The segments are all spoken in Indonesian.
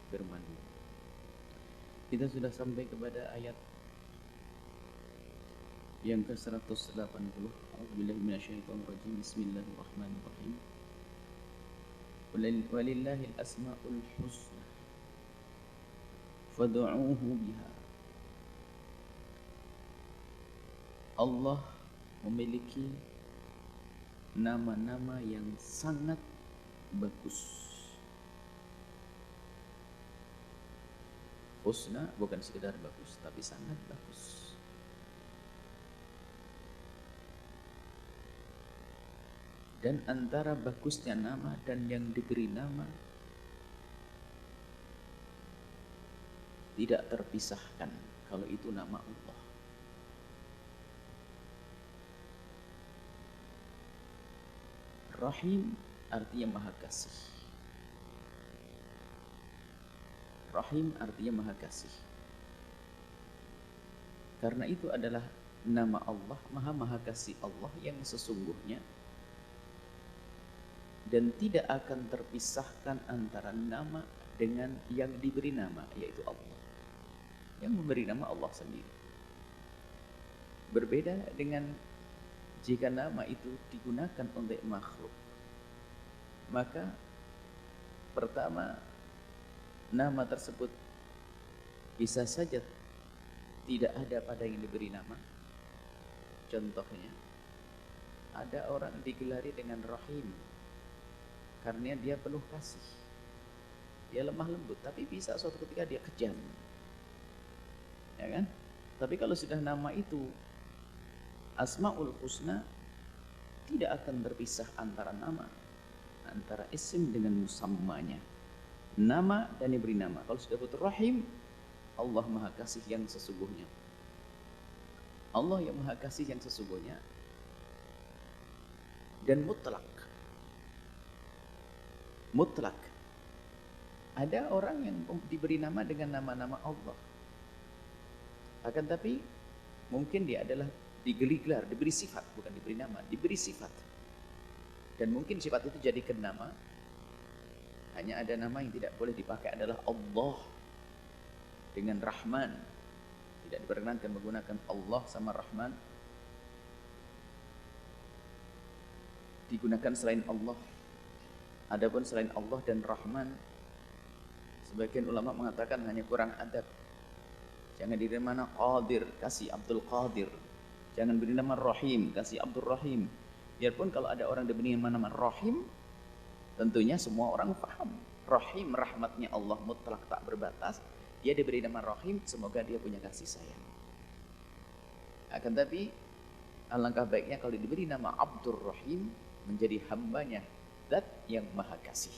firman. Kita sudah sampai kepada ayat yang ke-180. A'udzubillahi minasyaitonirrajim. Bismillahirrahmanirrahim. Walillahil asmaul husna fad'uuhu biha. Allah memiliki nama-nama yang sangat bagus. Husna bukan sekedar bagus, tapi sangat bagus. Dan antara bagusnya nama dan yang diberi nama tidak terpisahkan kalau itu nama Allah. Rahim artinya maha kasih. Rahim artinya maha kasih. Karena itu adalah nama Allah, maha kasih Allah yang sesungguhnya, dan tidak akan terpisahkan antara nama dengan yang diberi nama, yaitu Allah. Yang memberi nama Allah sendiri. Berbeda dengan jika nama itu digunakan untuk makhluk. Maka pertama, nama tersebut bisa saja tidak ada pada yang diberi nama. Contohnya, ada orang digelari dengan Rahim karena dia penuh kasih. Dia lemah lembut, tapi bisa suatu ketika dia kejam. Ya kan? Tapi kalau sudah nama itu Asmaul Husna, tidak akan terpisah antara nama, antara isim dengan musammanya. Nama dan diberi nama. Kalau sudah betul Rahim, Allah maha kasih yang sesungguhnya. Allah yang maha kasih yang sesungguhnya. Dan mutlak. Mutlak. Ada orang yang diberi nama dengan nama-nama Allah. Akan tapi mungkin dia adalah digelar, diberi sifat, bukan diberi nama, diberi sifat. Dan mungkin sifat itu jadikan nama. Hanya ada nama yang tidak boleh dipakai adalah Allah dengan Rahman. Tidak diperkenankan menggunakan Allah sama Rahman. Digunakan selain Allah. Adapun selain Allah dan Rahman, sebagian ulama mengatakan hanya kurang adab. Jangan diberi nama Qadir, kasih Abdul Qadir. Jangan beri nama Rahim, kasih Abdul Rahim. Biarpun kalau ada orang diberi nama Rahim, tentunya semua orang paham. Rahim, rahmatnya Allah mutlak tak berbatas. Dia diberi nama Rahim, semoga dia punya kasih sayang. Akan tapi alangkah baiknya kalau diberi nama Abdur Rahim, menjadi hambanya Zat yang maha kasih.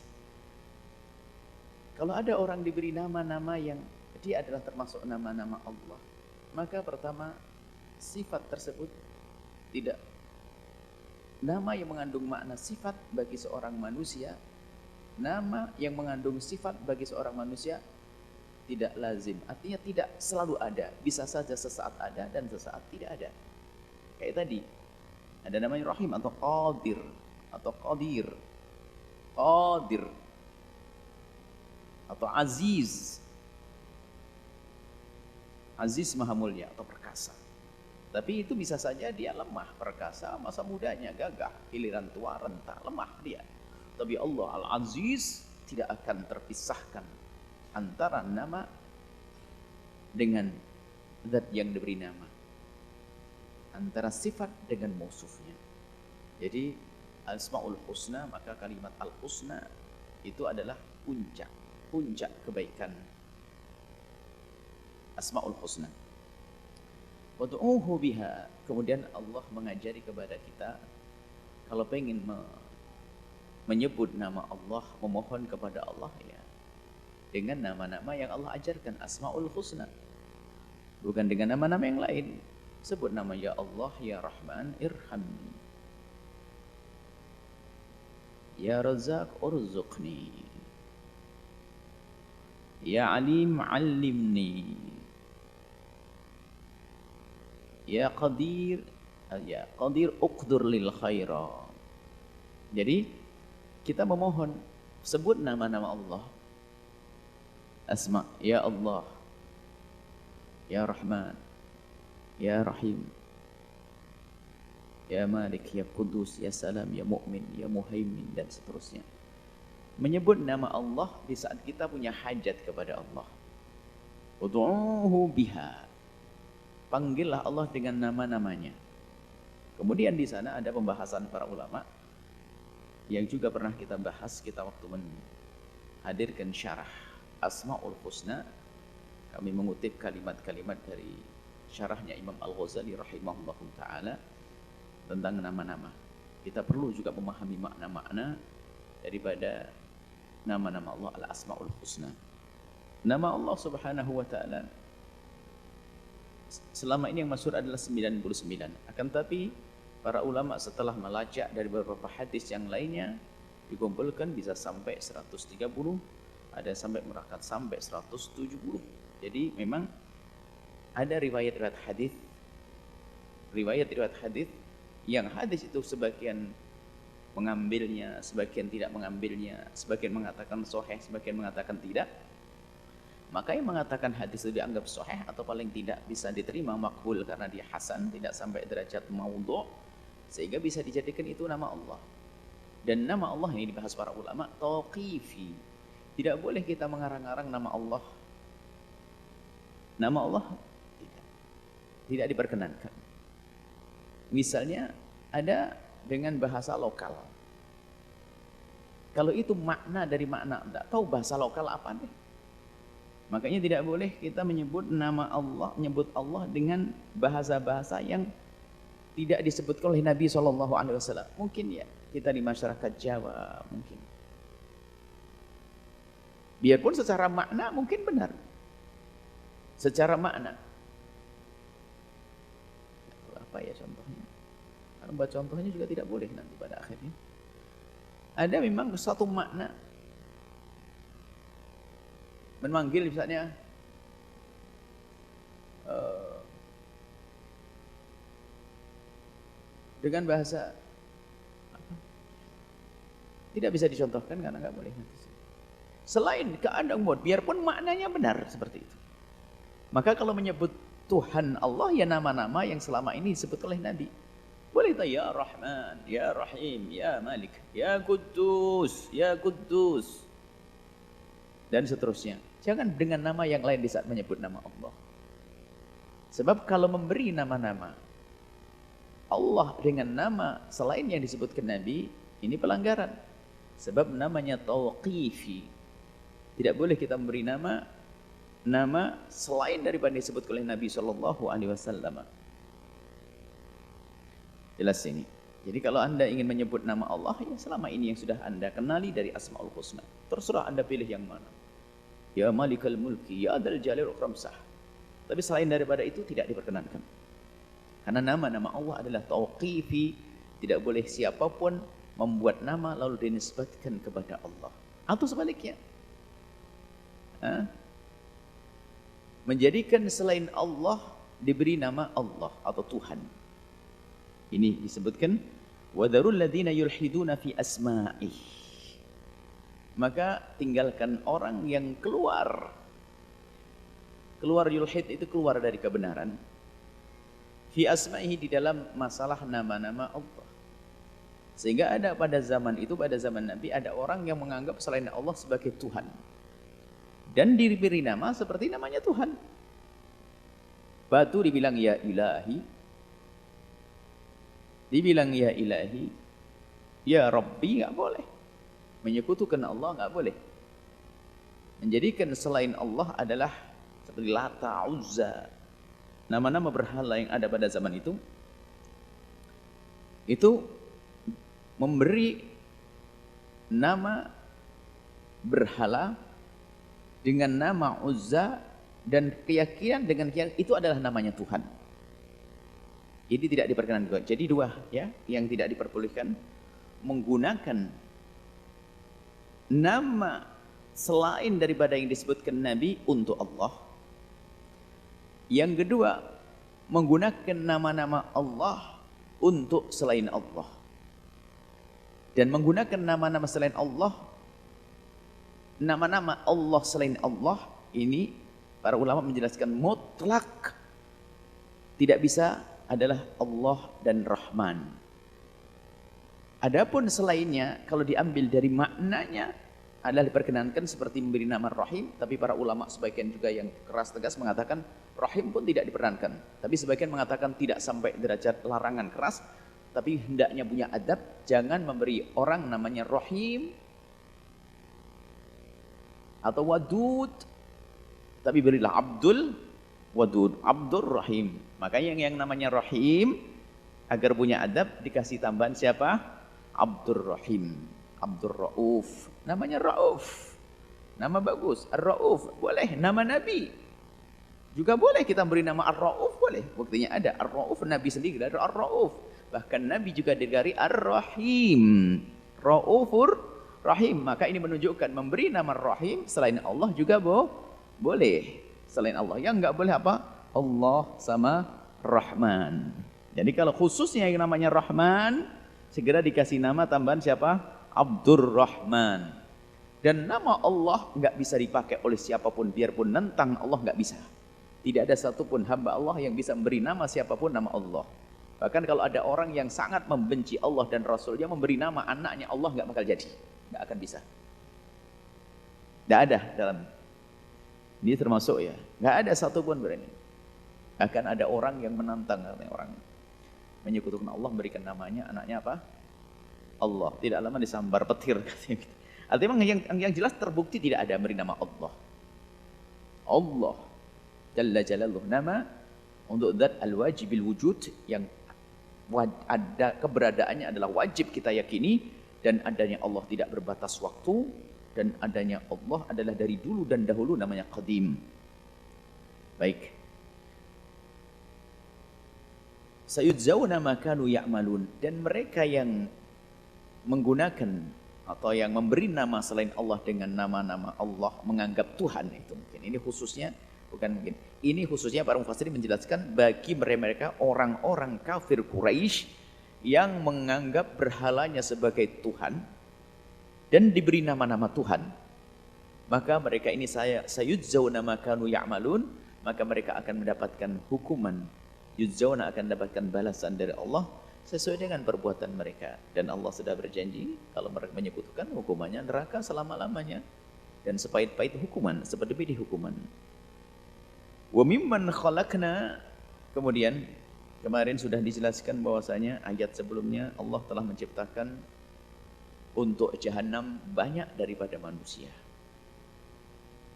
Kalau ada orang diberi nama-nama yang dia adalah termasuk nama-nama Allah, maka pertama, sifat tersebut tidak, nama yang mengandung makna sifat bagi seorang manusia, nama yang mengandung sifat bagi seorang manusia tidak lazim, artinya tidak selalu ada, bisa saja sesaat ada dan sesaat tidak ada. Kayak tadi, ada namanya Rahim atau Qadir atau Qadir, Qadir atau Aziz. Aziz maha mulia atau perkasa. Tapi itu bisa saja dia lemah, perkasa, masa mudanya gagah, giliran tua renta, lemah dia. Tapi Allah Al-Aziz tidak akan terpisahkan antara nama dengan zat yang diberi nama, antara sifat dengan mausufnya. Jadi Asmaul Husna, maka kalimat Al-Husna itu adalah puncak kebaikan Asmaul Husna. Wad'uuhu biha. Kemudian Allah mengajari kepada kita, kalau pengen menyebut nama Allah, memohon kepada Allah, ya dengan nama-nama yang Allah ajarkan, Asmaul Husna, bukan dengan nama-nama yang lain. Sebut nama ya Allah, ya Rahman, irhamni, ya Razak, urzuqni, ya Alim, allimni, ya Qadir, uqdur lil khaira. Jadi kita memohon, sebut nama-nama Allah. asma, ya Allah, ya Rahman, ya Rahim, ya Malik, ya Kudus, ya Salam, ya Mu'min, ya Muhaimin, dan seterusnya. Menyebut nama Allah di saat kita punya hajat kepada Allah. Ud'uhu biha. Panggillah Allah dengan nama-namanya. Kemudian di sana ada pembahasan para ulama yang juga pernah kita bahas kita waktu menghadirkan syarah Asmaul Husna. Kami mengutip kalimat-kalimat dari syarahnya Imam Al-Ghazali rahimahullahu ta'ala tentang nama-nama. Kita perlu juga memahami makna-makna daripada nama-nama Allah Al-Asmaul Husna. Nama Allah subhanahu wa ta'ala selama ini yang masyhur adalah 99. Akan tapi para ulama setelah melacak dari beberapa hadis yang lainnya dikumpulkan bisa sampai 130, ada sampai merakat sampai 170. Jadi memang ada riwayat-riwayat hadis yang hadis itu sebagian mengambilnya, sebagian tidak mengambilnya, sebagian mengatakan sahih, sebagian mengatakan tidak. Maka yang mengatakan hadis itu dianggap sahih atau paling tidak bisa diterima makbul karena dia hasan, tidak sampai derajat maudhu', sehingga bisa dijadikan itu nama Allah. Dan nama Allah ini dibahas para ulama tauqifi. Tidak boleh kita mengarang-arang nama Allah. Nama Allah tidak diperkenankan. Misalnya ada dengan bahasa lokal. Kalau itu makna dari makna, tidak tahu bahasa lokal apa deh. Makanya tidak boleh kita menyebut nama Allah, menyebut Allah dengan bahasa-bahasa yang tidak disebutkan oleh Nabi SAW. Mungkin ya kita di masyarakat Jawa mungkin. Biarpun secara makna mungkin benar. Secara makna. Apa ya contohnya? Kalau buat contohnya juga tidak boleh nanti pada akhirnya. Ada memang satu makna memanggil misalnya dengan bahasa apa? Tidak bisa dicontohkan karena nggak boleh nanti. Selain keadaan buat, biarpun maknanya benar seperti itu. Maka kalau menyebut Tuhan Allah ya nama-nama yang selama ini disebut oleh Nabi. Boleh itu ya Rahman, ya Rahim, ya Malik, ya Kudus, ya Kudus, dan seterusnya. Jangan dengan nama yang lain di saat menyebut nama Allah. Sebab kalau memberi nama-nama Allah dengan nama selain yang disebutkan Nabi, ini pelanggaran. Sebab namanya tauqifi. Tidak boleh kita memberi nama selain daripada disebut oleh Nabi SAW. Jelas ini. Jadi kalau Anda ingin menyebut nama Allah, ya selama ini yang sudah Anda kenali dari Asmaul Husna. Terserah Anda pilih yang mana. Ya Malikal Mulki, ya Dzal Jalali wal Ikram sah. Tapi selain daripada itu tidak diperkenankan. Karena nama-nama Allah adalah tauqifi. Tidak boleh siapapun membuat nama lalu dinisbatkan kepada Allah. Atau sebaliknya. Menjadikan selain Allah diberi nama Allah atau Tuhan. Ini disebutkan wadarul ladzina yulhiduna fi asma'ih. Maka tinggalkan orang yang keluar yulhid itu keluar dari kebenaran. Fi asma'ihi di dalam masalah nama-nama Allah. Sehingga ada pada zaman itu, pada zaman Nabi ada orang yang menganggap selain Allah sebagai Tuhan. Dan diberi nama seperti namanya Tuhan. Batu dibilang ya ilahi. Dibilang ya ilahi, ya Rabbi, nggak boleh. Menyekutukan Allah nggak boleh. Menjadikan selain Allah adalah seperti Lata, Uzza, nama-nama berhala yang ada pada zaman itu memberi nama berhala dengan nama Uzza dan keyakinan dengan itu adalah namanya Tuhan. Ini tidak diperkenankan. Jadi dua ya yang tidak diperbolehkan, menggunakan nama selain daripada yang disebutkan Nabi untuk Allah. Yang kedua, menggunakan nama-nama Allah untuk selain Allah. Dan menggunakan nama-nama selain Allah, nama-nama Allah selain Allah ini para ulama menjelaskan mutlak tidak bisa adalah Allah dan Rahman. Adapun selainnya kalau diambil dari maknanya adalah diperkenankan seperti memberi nama Rahim, tapi para ulama sebagian juga yang keras tegas mengatakan Rahim pun tidak diperankan. Tapi sebagian mengatakan tidak sampai derajat larangan keras, tapi hendaknya punya adab, jangan memberi orang namanya Rahim atau Wadud, tapi berilah Abdul Wadud, Abdur Rahim. Makanya yang namanya Rahim agar punya adab dikasih tambahan siapa? Abdur Rahim, Abdur Rauf. Namanya Rauf, nama bagus. Ar-Rauf boleh, nama Nabi juga boleh kita beri nama Ar-Rauf, boleh. Buktinya ada Ar-Rauf, Nabi sendiri ada Ar-Rauf. Bahkan Nabi juga dikari Ar-Rahim, Raufur Rahim. Maka ini menunjukkan memberi nama Rahim selain Allah juga boleh. Selain Allah yang enggak boleh apa? Allah sama Rahman. Jadi kalau khususnya yang namanya Rahman, segera dikasih nama tambahan siapa? Abdur Rahman. Dan nama Allah enggak bisa dipakai oleh siapapun, biarpun nentang Allah enggak bisa. Tidak ada satupun hamba Allah yang bisa memberi nama siapapun nama Allah. Bahkan kalau ada orang yang sangat membenci Allah dan Rasulnya memberi nama anaknya Allah enggak bakal jadi, enggak akan bisa. Enggak ada dalam ini termasuk ya, enggak ada satupun berani. Bahkan ada orang yang menantang, orang menyekutukan Allah memberikan namanya anaknya apa? Allah. Tidak lama disambar petir. Artinya yang jelas terbukti tidak ada memberi nama Allah. Allah Jalla Jalaluh, nama untuk zat al-wajibil wujud yang ada keberadaannya adalah wajib kita yakini, dan adanya Allah tidak berbatas waktu, dan adanya Allah adalah dari dulu dan dahulu, namanya Qadim. Baik. Sayudzawna ma kanu ya'malun, dan mereka yang menggunakan atau yang memberi nama selain Allah dengan nama-nama Allah, menganggap Tuhan itu mungkin. Ini khususnya, bukan mungkin. Ini khususnya para mufassirin menjelaskan bagi mereka orang-orang kafir Quraisy yang menganggap berhalanya sebagai Tuhan dan diberi nama-nama Tuhan. Maka mereka ini sayudzawna ma kanu ya'malun, maka mereka akan mendapatkan hukuman. Yudzawna akan mendapatkan balasan dari Allah sesuai dengan perbuatan mereka. Dan Allah sudah berjanji kalau mereka menyekutukan, hukumannya neraka selama-lamanya, dan sepahit-pahit hukuman seperti pedih hukuman. Wa mimman khalaqna, kemudian kemarin sudah dijelaskan bahwasanya ayat sebelumnya Allah telah menciptakan untuk jahanam banyak daripada manusia.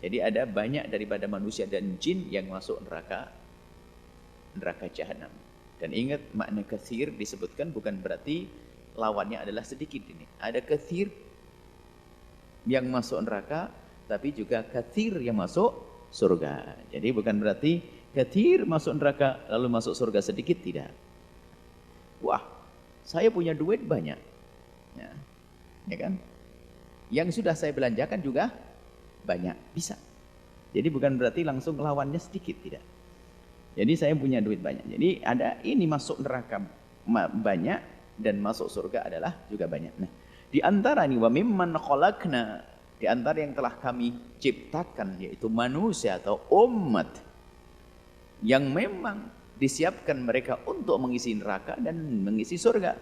Jadi ada banyak daripada manusia dan jin yang masuk neraka jahanam. Dan ingat, makna katsir disebutkan bukan berarti lawannya adalah sedikit. Ini ada katsir yang masuk neraka, tapi juga katsir yang masuk surga. Jadi bukan berarti katsir masuk neraka lalu masuk surga sedikit, tidak. Wah, saya punya duit banyak, ya kan? Yang sudah saya belanjakan juga banyak, bisa. Jadi bukan berarti langsung lawannya sedikit, tidak. Jadi saya punya duit banyak. Jadi ada ini masuk neraka banyak dan masuk surga adalah juga banyak. Nah, di antara ini wa mimman khalaqna, di antara yang telah kami ciptakan yaitu manusia atau umat yang memang disiapkan mereka untuk mengisi neraka dan mengisi surga.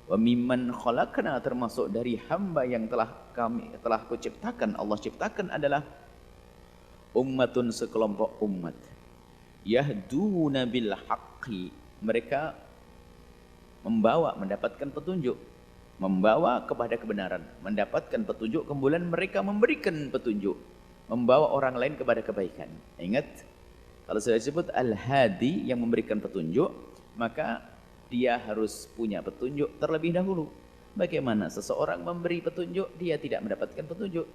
Wa mimman khalaqna, termasuk dari hamba yang telah ku ciptakan, Allah ciptakan adalah ummatun, sekelompok umat. Yahduna bil haqqi, mereka mendapatkan petunjuk, membawa kepada kebenaran, mendapatkan petunjuk, kemudian mereka memberikan petunjuk, membawa orang lain kepada kebaikan. Ingat, kalau sudah disebut al-hadi yang memberikan petunjuk, maka dia harus punya petunjuk terlebih dahulu. Bagaimana seseorang memberi petunjuk dia tidak mendapatkan petunjuk?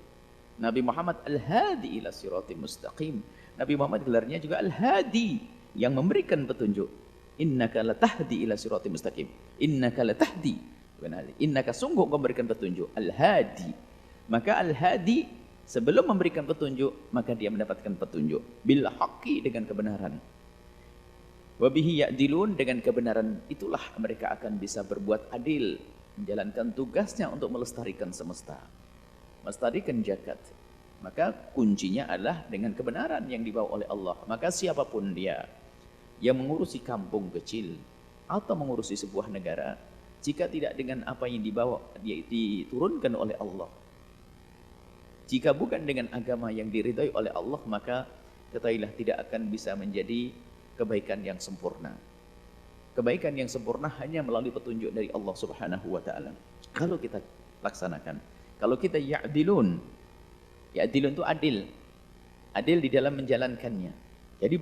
Nabi Muhammad al-hadi ila siratim mustaqim. Nabi Muhammad gelarnya juga Al-Hadi, yang memberikan petunjuk. Innaka latahdi ila siratim mustaqim. Innaka latahdi. Innaka sungguh memberikan petunjuk. Al-Hadi. Maka Al-Hadi sebelum memberikan petunjuk, maka dia mendapatkan petunjuk. Bil haqqi, dengan kebenaran. Wa bihi ya'dilun, dengan kebenaran itulah mereka akan bisa berbuat adil, menjalankan tugasnya untuk melestarikan semesta, melestarikan jagat. Maka kuncinya adalah dengan kebenaran yang dibawa oleh Allah. Maka siapapun dia yang mengurusi kampung kecil atau mengurusi sebuah negara, jika tidak dengan apa yang dibawa, dia diturunkan oleh Allah, jika bukan dengan agama yang diridhai oleh Allah, maka ketahuilah tidak akan bisa menjadi kebaikan yang sempurna. Kebaikan yang sempurna hanya melalui petunjuk dari Allah Subhanahu wa taala. Kalau kita laksanakan, kalau kita ya'dilun itu adil. Adil di dalam menjalankannya. Jadi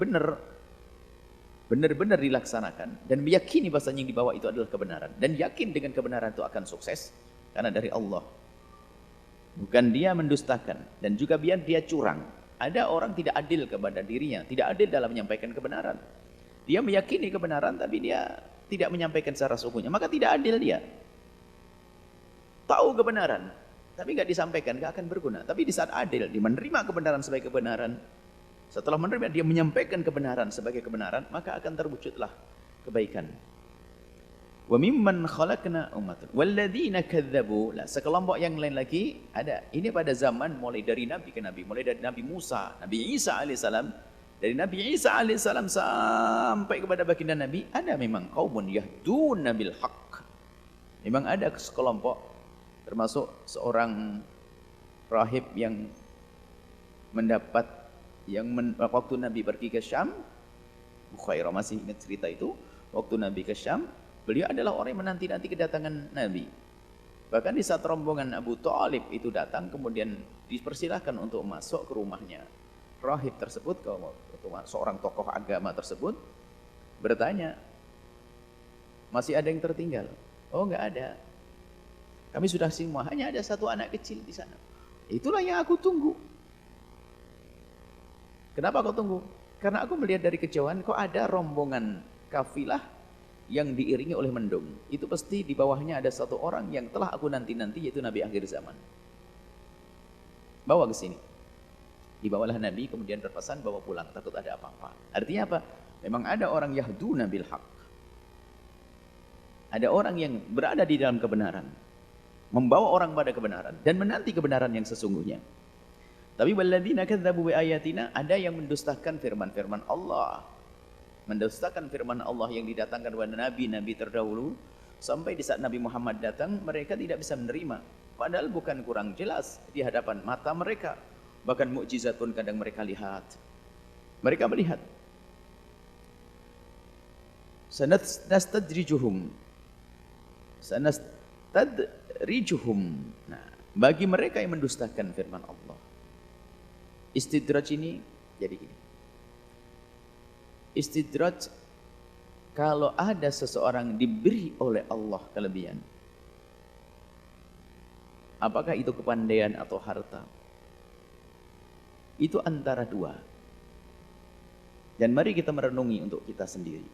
benar-benar dilaksanakan dan meyakini bahasanya yang dibawa itu adalah kebenaran dan yakin dengan kebenaran itu akan sukses karena dari Allah. Bukan dia mendustakan dan juga biar dia curang. Ada orang tidak adil kepada dirinya, tidak adil dalam menyampaikan kebenaran. Dia meyakini kebenaran tapi dia tidak menyampaikan secara sungguhnya, maka tidak adil dia. Tahu kebenaran tapi nggak disampaikan, nggak akan berguna. Tapi di saat adil, dia menerima kebenaran sebagai kebenaran. Setelah menerima, dia menyampaikan kebenaran sebagai kebenaran, maka akan terwujudlah kebaikan. Wa mimman khalaqna ummatan walladzina kadzdzabu. Lah, sekelompok yang lain lagi ada. Ini pada zaman mulai dari nabi ke nabi, mulai dari Nabi Musa, Nabi Isa alaihissalam, dari Nabi Isa alaihissalam sampai kepada baginda Nabi, ada memang qaumun yahduna bil haqq. Memang ada sekelompok, termasuk seorang rahib yang mendapat waktu Nabi pergi ke Syam, Bukhairah masih ingat cerita itu, waktu Nabi ke Syam, beliau adalah orang yang menanti-nanti kedatangan Nabi. Bahkan di saat rombongan Abu Thalib itu datang, kemudian dipersilahkan untuk masuk ke rumahnya. Rahib tersebut, seorang tokoh agama tersebut, bertanya, masih ada yang tertinggal? Oh, enggak ada. Kami sudah semua, hanya ada satu anak kecil di sana. Itulah yang aku tunggu. Kenapa kau tunggu? Karena aku melihat dari kejauhan kok ada rombongan kafilah yang diiringi oleh mendung. Itu pasti di bawahnya ada satu orang yang telah aku nanti-nanti, yaitu Nabi akhir zaman. Bawa ke sini. Dibawalah Nabi, kemudian berpesan bawa pulang, takut ada apa-apa. Artinya apa? Memang ada orang yahduna bil haqq. Ada orang yang berada di dalam kebenaran, membawa orang pada kebenaran dan menanti kebenaran yang sesungguhnya. Tapi walladzina kadzdzabu bi ayatina, ada yang mendustakan firman-firman Allah. Mendustakan firman Allah yang didatangkan kepada nabi-nabi terdahulu, sampai di saat Nabi Muhammad datang mereka tidak bisa menerima. Padahal bukan kurang jelas di hadapan mata mereka. Bahkan mukjizat pun kadang mereka lihat. Mereka melihat. Sanastadrijuhum. Nah, bagi mereka yang mendustakan firman Allah. Istidraj ini jadi gini. Istidraj, kalau ada seseorang diberi oleh Allah kelebihan, apakah itu kepandaian atau harta, itu antara dua. Dan mari kita merenungi untuk kita sendiri.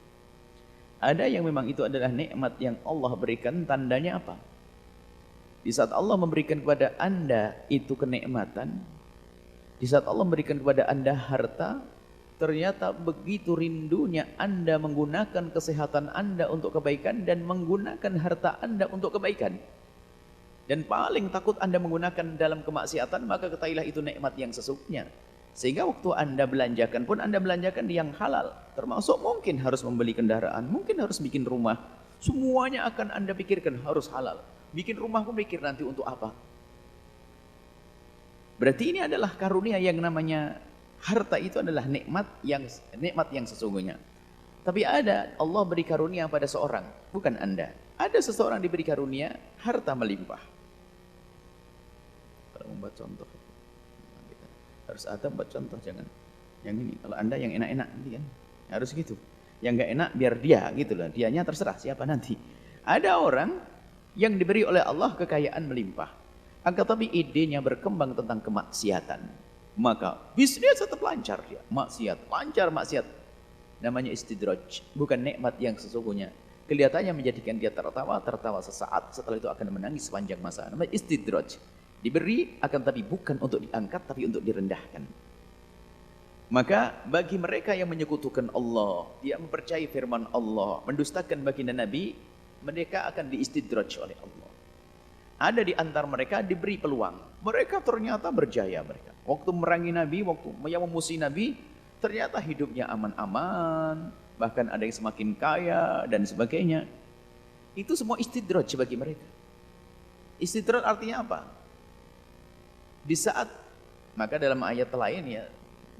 Ada yang memang itu adalah nikmat yang Allah berikan, tandanya apa? Di saat Allah memberikan kepada Anda itu kenikmatan, di saat Allah memberikan kepada Anda harta, ternyata begitu rindunya Anda menggunakan kesehatan Anda untuk kebaikan dan menggunakan harta Anda untuk kebaikan. Dan paling takut Anda menggunakan dalam kemaksiatan, maka ketahuilah itu nikmat yang sesungguhnya. Sehingga waktu Anda belanjakan pun Anda belanjakan yang halal. Termasuk mungkin harus membeli kendaraan, mungkin harus bikin rumah. Semuanya akan Anda pikirkan harus halal. Bikin rumah pun pikir nanti untuk apa. Berarti ini adalah karunia yang namanya harta, itu adalah nikmat yang sesungguhnya. Tapi ada Allah beri karunia pada seorang, bukan Anda. Ada seseorang diberi karunia harta melimpah. Kalau membuat contoh, harus ada buat contoh, jangan yang ini. Kalau Anda yang enak-enak nanti kan harus gitu. Yang enggak enak biar dia gitu loh. Dianya terserah siapa nanti. Ada orang yang diberi oleh Allah kekayaan melimpah, akan tapi idenya berkembang tentang kemaksiatan, maka bisnis tetap lancar dia. Maksiat, lancar maksiat. Namanya istidraj, bukan nikmat yang sesungguhnya. Kelihatannya menjadikan dia tertawa sesaat, setelah itu akan menangis sepanjang masa. Namanya istidraj. Diberi akan tapi bukan untuk diangkat, tapi untuk direndahkan. Maka bagi mereka yang menyekutukan Allah, dia mempercayai firman Allah, mendustakan baginda Nabi, mereka akan diistidraj oleh Allah. Ada di antara mereka diberi peluang. Mereka ternyata berjaya mereka. Waktu merangi Nabi, waktu yang memusuhi Nabi, ternyata hidupnya aman-aman. Bahkan ada yang semakin kaya dan sebagainya. Itu semua istidraj bagi mereka. Istidraj artinya apa? Di saat, maka dalam ayat lain ya,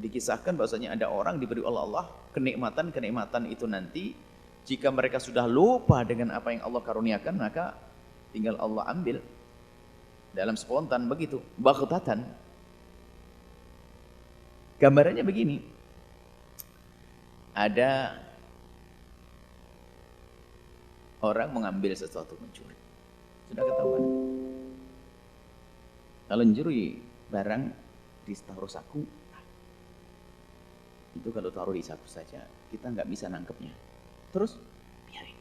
dikisahkan bahwasanya ada orang diberi oleh Allah kenikmatan-kenikmatan itu nanti. Jika mereka sudah lupa dengan apa yang Allah karuniakan, maka tinggal Allah ambil dalam spontan begitu, baghtatan. Gambarannya begini. Ada orang mengambil sesuatu, mencuri. Sudah ketahuan. Kalau mencuri barang ditaruh saku, itu kalau taruh di saku saja, kita nggak bisa nangkepnya. Terus biarin.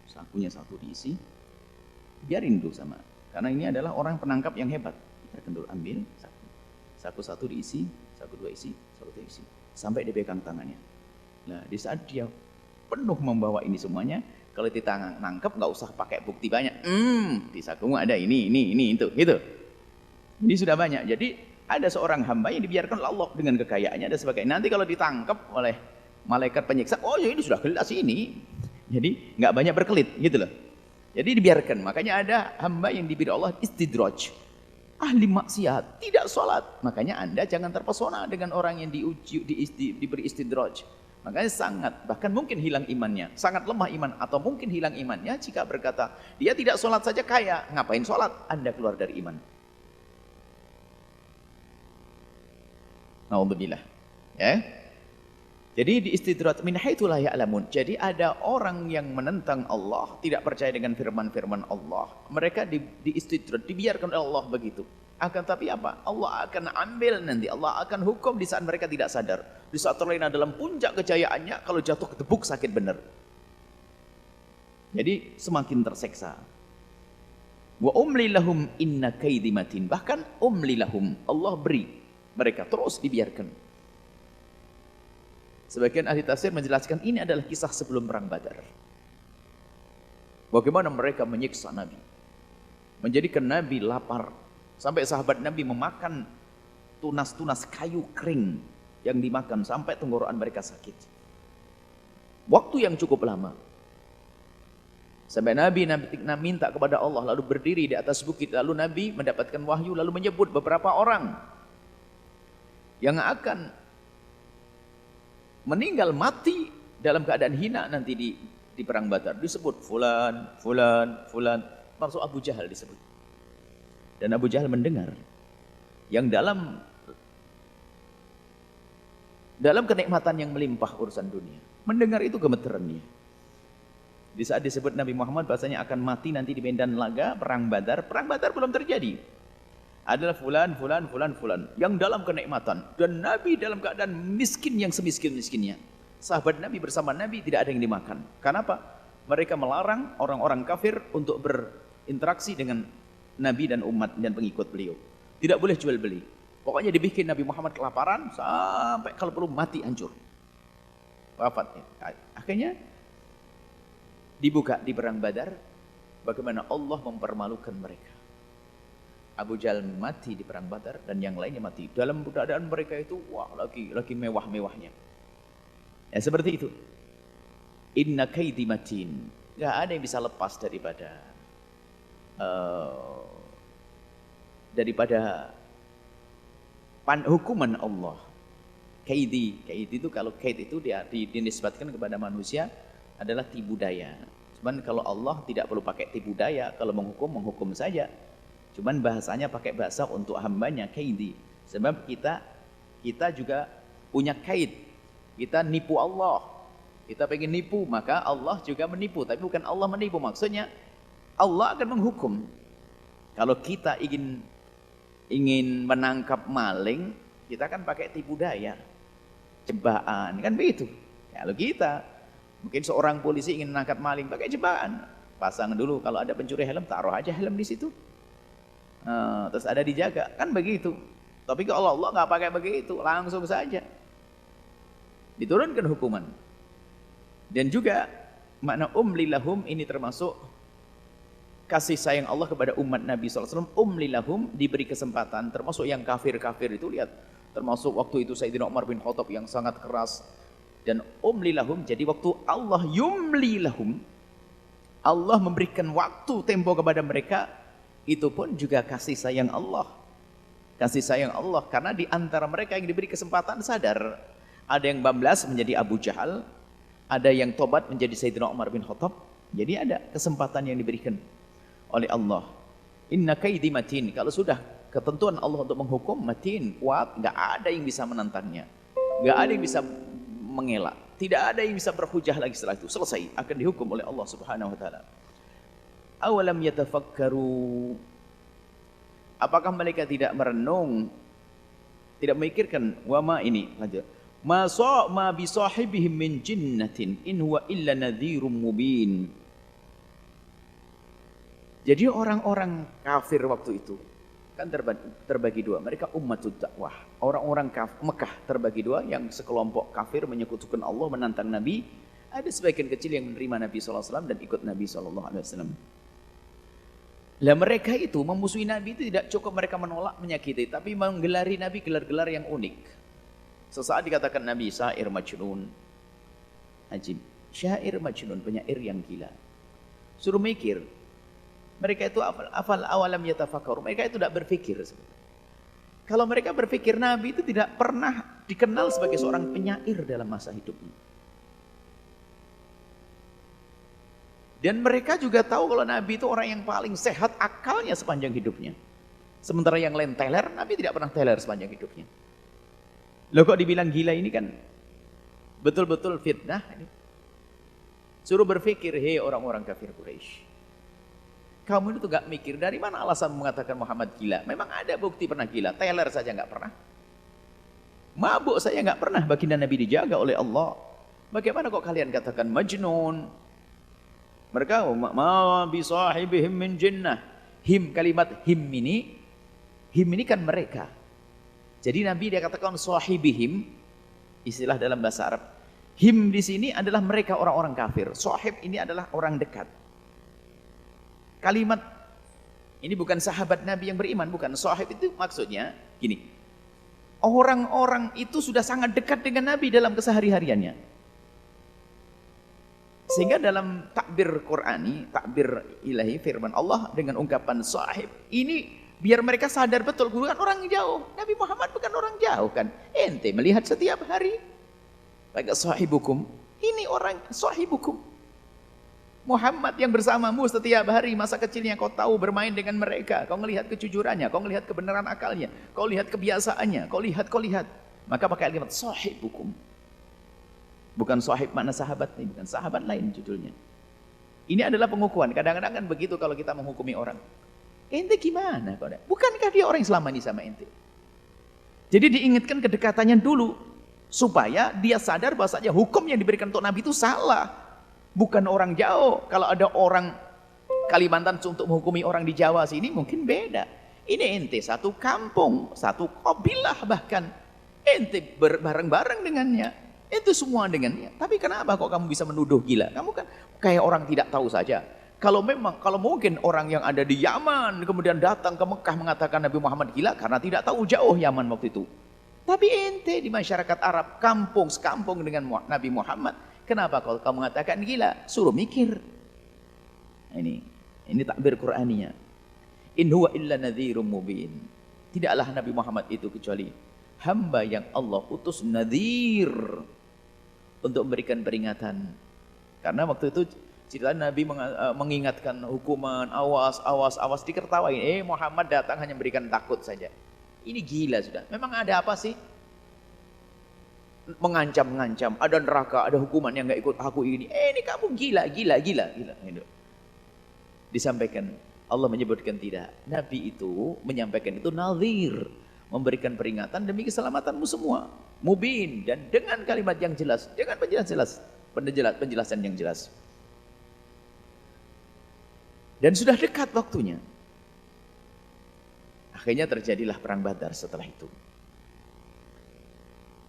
Sakunya satu diisi, biarin dulu sama. Karena ini adalah orang penangkap yang hebat. Kita akan dulu ambil saku. Saku satu diisi, saku dua isi, saku tiga isi. Sampai dia pegang tangannya. Nah, di saat dia penuh membawa ini semuanya, kalau kita nangkep nggak usah pakai bukti banyak. Di sakumu ada ini, itu, gitu. Jadi sudah banyak. Jadi ada seorang hamba yang dibiarkan oleh Allah dengan kekayaannya dan sebagainya. Nanti kalau ditangkap oleh malaikat penyiksa, oh ya ini sudah jelas ini. Jadi nggak banyak berkelit, gitu loh. Jadi dibiarkan. Makanya ada hamba yang diberi Allah istidraj. Ahli maksiat, tidak sholat. Makanya Anda jangan terpesona dengan orang yang diberi istidraj. Makanya sangat, bahkan mungkin hilang imannya. Sangat lemah iman atau mungkin hilang imannya jika berkata, dia tidak sholat saja kaya. Ngapain sholat? Anda keluar dari iman. Na'udzubillah. Ya. Jadi di istidraj min haitsu la ya'lamun. Jadi ada orang yang menentang Allah, tidak percaya dengan firman-firman Allah. Mereka di istidraj, dibiarkan oleh Allah begitu. Akan tapi apa? Allah akan ambil nanti, Allah akan hukum di saat mereka tidak sadar. Di saat terlena dalam puncak kejayaannya, kalau jatuh ketebuk sakit benar. Jadi semakin terseksa. Wa umli lahum inna kaidi matin. Bahkan umli lahum, Allah beri mereka terus dibiarkan. Sebagian ahli tafsir menjelaskan ini adalah kisah sebelum perang Badar. Bagaimana mereka menyiksa Nabi. Menjadikan Nabi lapar. Sampai sahabat Nabi memakan tunas-tunas kayu kering yang dimakan sampai tenggorokan mereka sakit. Waktu yang cukup lama. Sampai Nabi minta kepada Allah lalu berdiri di atas bukit. Lalu Nabi mendapatkan wahyu lalu menyebut beberapa orang yang akan meninggal mati dalam keadaan hina nanti di perang Badar. Disebut fulan. Maksud Abu Jahal disebut. Dan Abu Jahal mendengar yang dalam kenikmatan yang melimpah urusan dunia. Mendengar itu gemeterannya. Di saat disebut Nabi Muhammad bahasanya akan mati nanti di medan laga perang Badar. Perang Badar belum terjadi. Adalah fulan. Yang dalam kenikmatan. Dan Nabi dalam keadaan miskin yang semiskin-miskinnya. Sahabat Nabi bersama Nabi tidak ada yang dimakan. Kenapa? Mereka melarang orang-orang kafir untuk berinteraksi dengan Nabi dan umat dan pengikut beliau. Tidak boleh jual beli. Pokoknya dibikin Nabi Muhammad kelaparan sampai kalau perlu mati hancur. Wafatnya. Akhirnya dibuka di perang Badar bagaimana Allah mempermalukan mereka. Abu Jahal mati di perang Badar dan yang lainnya mati. Dalam keadaan mereka itu wah lagi mewah-mewahnya. Ya seperti itu. Inna kaidi matin. Enggak ada yang bisa lepas daripada hukuman Allah. Kaidi itu kalau kaid itu dia dinisbatkan kepada manusia adalah tipu daya. Cuman kalau Allah tidak perlu pakai tipu daya, kalau menghukum saja. Cuman bahasanya pakai bahasa untuk hambanya kaidi. Sebab kita juga punya kaid. Kita nipu Allah. Kita pengen nipu, maka Allah juga menipu. Tapi bukan Allah menipu, maksudnya Allah akan menghukum. Kalau kita ingin menangkap maling, kita kan pakai tipu daya, jebakan, kan begitu. Kalau kita, mungkin seorang polisi ingin menangkap maling, pakai jebakan. Pasang dulu, kalau ada pencuri helm, taruh aja helm di situ. Terus ada dijaga, kan begitu. Tapi kalau Allah nggak pakai begitu, langsung saja diturunkan hukuman. Dan juga makna umli lahum ini termasuk kasih sayang Allah kepada umat Nabi SAW, umlilahum, diberi kesempatan, termasuk yang kafir-kafir itu, lihat, termasuk waktu itu Sayyidina Umar bin Khattab yang sangat keras, dan umlilahum, jadi waktu Allah yumlilahum, Allah memberikan waktu tempo kepada mereka, itu pun juga kasih sayang Allah. Kasih sayang Allah, karena di antara mereka yang diberi kesempatan sadar, ada yang bablas menjadi Abu Jahal, ada yang tobat menjadi Sayyidina Umar bin Khattab. Jadi ada kesempatan yang diberikan oleh Allah. Inna kaidi matin, kalau sudah ketentuan Allah untuk menghukum, matin, kuat, nggak ada yang bisa menantangnya, nggak ada yang bisa mengelak, tidak ada yang bisa berhujah lagi setelah itu, selesai, akan dihukum oleh Allah Subhanahu wa taala. Awalam yatafakkaru, apakah mereka tidak merenung, tidak memikirkan, wama ini lanjut, ma bisahibihim min jinnatin in huwa illa nadhirum mubin. Jadi orang-orang kafir waktu itu kan terbagi dua, mereka ummatud dakwah, orang-orang Mekah terbagi dua, yang sekelompok kafir menyekutukan Allah, menantang Nabi, ada sebagian kecil yang menerima Nabi SAW dan ikut Nabi SAW. Lah mereka itu memusuhi Nabi itu tidak cukup mereka menolak, menyakiti, tapi menggelari Nabi gelar-gelar yang unik. Sesaat dikatakan Nabi syair majnun. Ajib, syair majnun, penyair yang gila. Suruh mikir. Mereka itu afal awalam yatafakkaru, mereka itu tidak berpikir. Kalau mereka berpikir, Nabi itu tidak pernah dikenal sebagai seorang penyair dalam masa hidupnya. Dan mereka juga tahu kalau Nabi itu orang yang paling sehat akalnya sepanjang hidupnya. Sementara yang lain teler, Nabi tidak pernah teler sepanjang hidupnya. Loh kok dibilang gila, ini kan betul-betul fitnah. Suruh berpikir, hei orang-orang kafir Quraisy. Kamu itu gak mikir, dari mana alasan mengatakan Muhammad gila? Memang ada bukti pernah gila, teler saja gak pernah. Mabuk saya gak pernah, baginda Nabi dijaga oleh Allah. Bagaimana kok kalian katakan majnun? Mereka ma bisahibihim min jinnah. Him, kalimat him ini kan mereka. Jadi Nabi dia katakan sahibihim, istilah dalam bahasa Arab. Him di sini adalah mereka orang-orang kafir. Sahib ini adalah orang dekat. Kalimat ini bukan sahabat Nabi yang beriman, bukan. Sahib itu maksudnya gini. Orang-orang itu sudah sangat dekat dengan Nabi dalam kesehari-hariannya. Sehingga dalam takbir Qur'ani, takbir ilahi, firman Allah dengan ungkapan sahib, ini biar mereka sadar betul, bukan orang jauh. Nabi Muhammad bukan orang jauh kan. Ente melihat setiap hari. Pakai sahibukum, ini orang sahibukum. Muhammad yang bersamamu setiap hari, masa kecilnya kau tahu bermain dengan mereka, kau melihat kejujurannya, kau melihat kebenaran akalnya, kau lihat kebiasaannya, kau lihat. Maka pakai kalimat sahibukum. Bukan sahib makna sahabat nih, bukan sahabat lain judulnya. Ini adalah pengukuhan. Kadang-kadang kan begitu kalau kita menghukumi orang. Ente gimana? Bukankah dia orang yang selama ini sama ente? Jadi diingatkan kedekatannya dulu, supaya dia sadar bahwasanya hukum yang diberikan untuk Nabi itu salah. Bukan orang jauh. Kalau ada orang Kalimantan untuk menghukumi orang di Jawa sini mungkin beda. Ini ente satu kampung, satu kabilah bahkan. Ente bareng-bareng dengannya. Itu semua dengannya. Tapi kenapa kok kamu bisa menuduh gila? Kamu kan kayak orang tidak tahu saja. Kalau mungkin orang yang ada di Yaman kemudian datang ke Mekah mengatakan Nabi Muhammad gila karena tidak tahu jauh Yaman waktu itu. Tapi ente di masyarakat Arab, sekampung dengan Nabi Muhammad, kenapa kalau kamu mengatakan gila? Suruh mikir. Ini takbir Qur'aninya. In huwa illa nadhirum mubin. Tidaklah Nabi Muhammad itu kecuali hamba yang Allah utus nadhir untuk memberikan peringatan. Karena waktu itu cerita Nabi mengingatkan hukuman, awas diketawain. Muhammad datang hanya memberikan takut saja. Ini gila sudah. Memang ada apa sih? Mengancam, ada neraka, ada hukuman yang nggak ikut aku ini. Ini kamu gila. Disampaikan, Allah menyebutkan tidak. Nabi itu menyampaikan itu nadhir, memberikan peringatan demi keselamatanmu semua. Mubin, dan dengan kalimat yang jelas, dengan penjelasan yang jelas. Dan sudah dekat waktunya. Akhirnya terjadilah perang Badar setelah itu.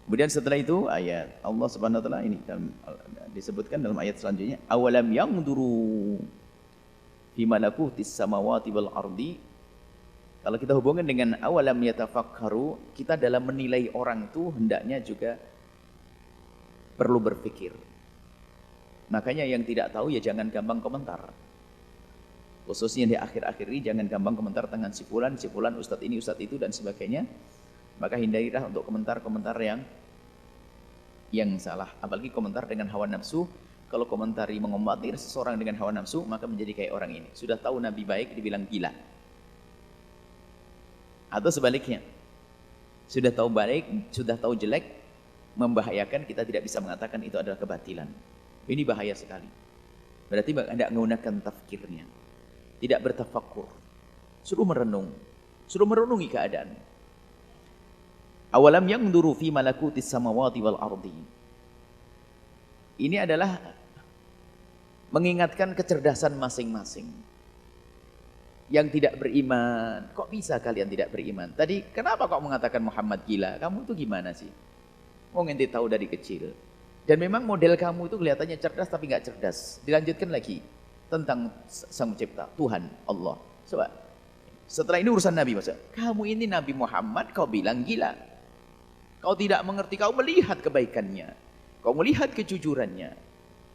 Kemudian setelah itu ayat Allah Subhanahu wa taala ini disebutkan dalam ayat selanjutnya, awalam yangduru. fi malakutis samawati wal ardi. Kalau kita hubungkan dengan awalam yatafakkaru, kita dalam menilai orang itu hendaknya juga perlu berpikir. Makanya yang tidak tahu ya jangan gampang komentar. Khususnya di akhir-akhir ini jangan gampang komentar dengan si fulan, ustadz ini, ustadz itu dan sebagainya. Maka hindarilah untuk komentar-komentar yang salah. Apalagi komentar dengan hawa nafsu. Kalau komentari mengomentari seseorang dengan hawa nafsu, maka menjadi kayak orang ini. Sudah tahu Nabi baik, dibilang gila. Atau sebaliknya. Sudah tahu baik, sudah tahu jelek, membahayakan, kita tidak bisa mengatakan itu adalah kebatilan. Ini bahaya sekali. Berarti tidak menggunakan tafkirnya. Tidak bertafakkur. Suruh merenung. Suruh merenungi keadaan. Awalam yangduru fi malakutis samawati wal ardi. Ini adalah mengingatkan kecerdasan masing-masing. Yang tidak beriman, kok bisa kalian tidak beriman? Tadi kenapa kok mengatakan Muhammad gila? Kamu itu gimana sih? Mau ngenti tahu dari kecil. Dan memang model kamu itu kelihatannya cerdas tapi nggak cerdas. Dilanjutkan lagi tentang Sang Pencipta, Tuhan, Allah. Coba. Setelah ini urusan Nabi, maksudnya. Kamu ini Nabi Muhammad, kau bilang gila. Kau tidak mengerti, kau melihat kebaikannya. Kau melihat kejujurannya.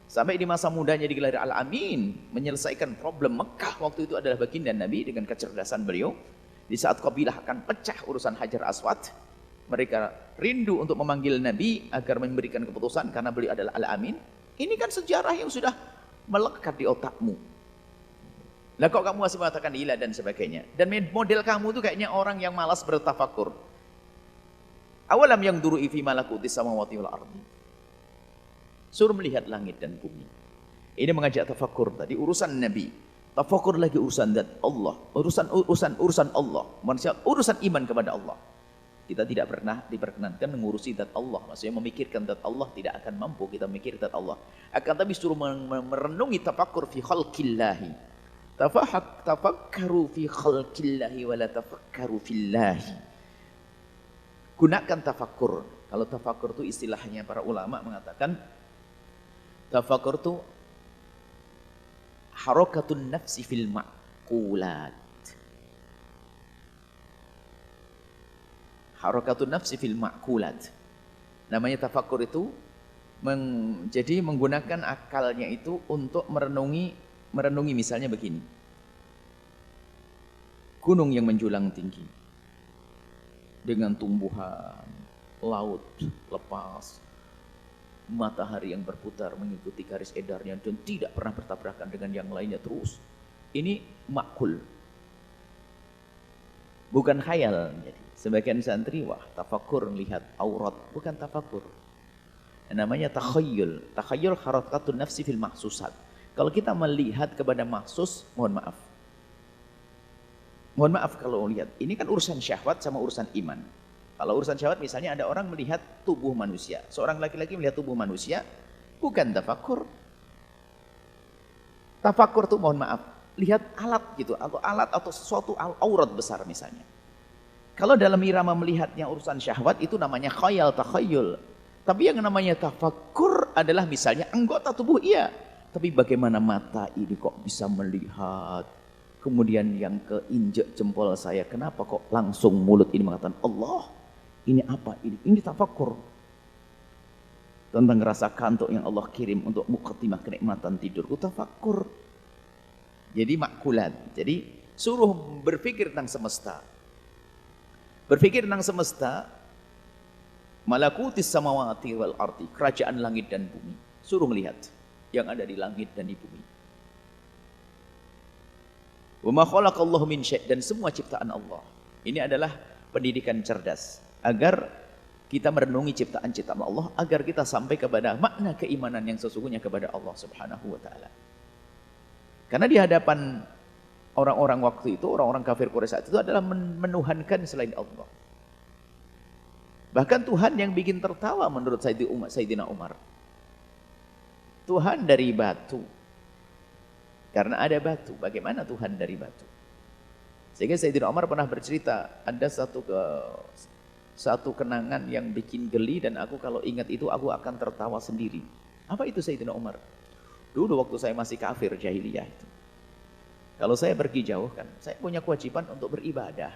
Sampai di masa mudanya digelar Al-Amin, menyelesaikan problem Mekah waktu itu adalah baginda Nabi dengan kecerdasan beliau. Di saat Qabilah akan pecah urusan Hajar Aswad, mereka rindu untuk memanggil Nabi agar memberikan keputusan karena beliau adalah Al-Amin. Ini kan sejarah yang sudah melekat di otakmu. Lah kok kamu masih mengatakan gila dan sebagainya. Dan model kamu itu kayaknya orang yang malas bertafakur. Awalam yang duru fi malakutis samawati wal ardi. Suruh melihat langit dan bumi. Ini mengajak tafakur tadi urusan Nabi. Tafakur lagi urusan zat Allah. Urusan Allah. Manusia urusan iman kepada Allah. Kita tidak pernah diperkenankan mengurusi zat Allah. Maksudnya memikirkan zat Allah tidak akan mampu kita memikir zat Allah. Akan tapi suruh merenungi tafakur fi khalqillahi. Tafakkaru fi khalqillahi wa la tafakkaru fillahi. Gunakan tafakur. Kalau tafakur itu istilahnya para ulama mengatakan tafakur itu harakatun nafsi fil ma'qulat. Harakatun nafsi fil ma'qulat. Namanya tafakur itu jadi menggunakan akalnya itu untuk merenungi misalnya begini. Gunung yang menjulang tinggi dengan tumbuhan, laut lepas, matahari yang berputar mengikuti garis edarnya dan tidak pernah bertabrakan dengan yang lainnya terus. Ini makul, bukan khayal. Jadi sebagian santri tafakur melihat aurat, bukan tafakur. Namanya takhayyul. Takhayyul harakatun nafsi fil mahsusat. Kalau kita melihat kepada mahsus, mohon maaf. Mohon maaf kalau lihat. Ini kan urusan syahwat sama urusan iman. Kalau urusan syahwat misalnya ada orang melihat tubuh manusia. Seorang laki-laki melihat tubuh manusia, bukan tafakur. Tafakur itu mohon maaf, lihat alat gitu, atau alat atau sesuatu aurat besar misalnya. Kalau dalam irama melihatnya urusan syahwat itu namanya khayal, takhayyul. Tapi yang namanya tafakur adalah misalnya anggota tubuh iya. Tapi bagaimana mata ini kok bisa melihat. Kemudian yang keinjek jempol saya, kenapa kok langsung mulut ini mengatakan Allah. Ini apa ini? Ini tafakur. Tentang rasa kantuk yang Allah kirim untuk muqaddimah kenikmatan tidur. Tafakur. Jadi makulat. Jadi suruh berpikir tentang semesta. Berpikir tentang semesta. Malakutis samawati wal ardi. Kerajaan langit dan bumi. Suruh melihat yang ada di langit dan di bumi. Wa ma khalaqallahu min syai', dan semua ciptaan Allah. Ini adalah pendidikan cerdas agar kita merenungi ciptaan-ciptaan Allah, agar kita sampai kepada makna keimanan yang sesungguhnya kepada Allah Subhanahu wa taala. Karena di hadapan orang-orang waktu itu, orang-orang kafir Quraisy saat itu adalah menuhankan selain Allah. Bahkan Tuhan yang bikin tertawa menurut Sayyidina Umar. Tuhan dari batu. Karena ada batu, bagaimana Tuhan dari batu? Sehingga Sayyidina Umar pernah bercerita, ada satu kenangan yang bikin geli dan aku kalau ingat itu aku akan tertawa sendiri. Apa itu Sayyidina Umar? Dulu waktu saya masih kafir jahiliyah itu. Kalau saya pergi jauh kan, saya punya kewajiban untuk beribadah.